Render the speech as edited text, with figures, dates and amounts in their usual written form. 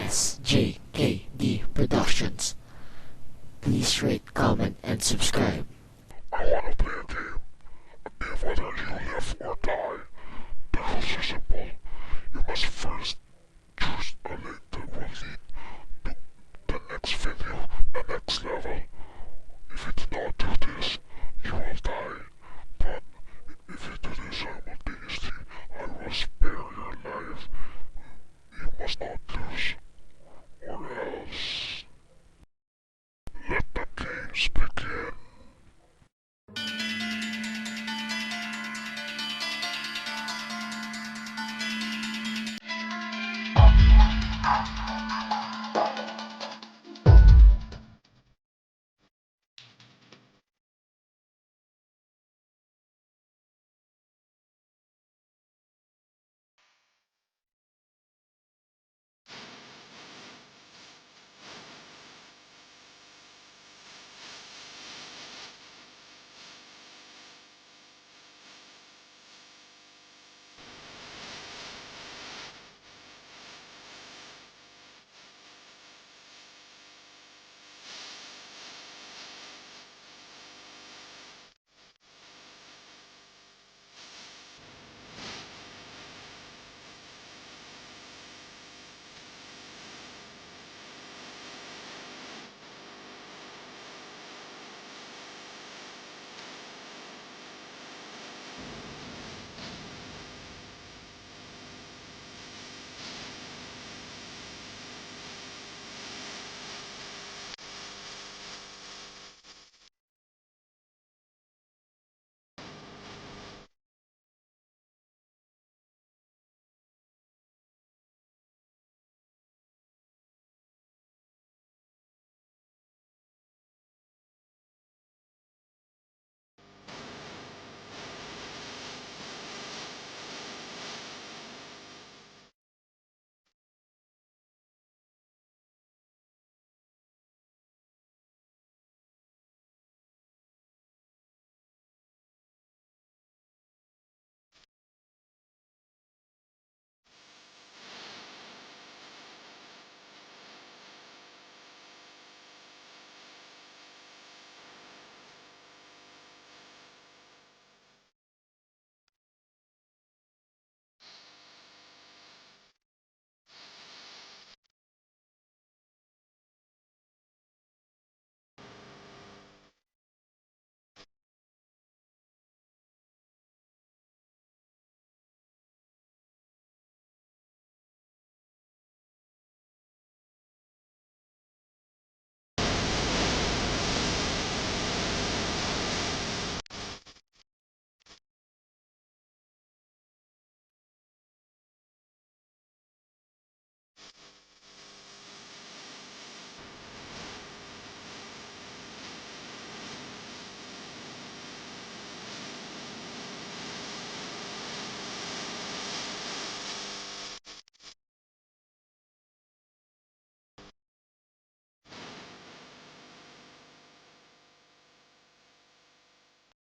SJKD Productions. Please rate, comment, and subscribe. I wanna play a game. A game whether you live or die. The rules are simple. You must first choose a link that will lead to the next video, the next level. If you do not do this, you will die. But if you do this simultaneously, I will spare your life. You must not lose, or else. Let the games begin.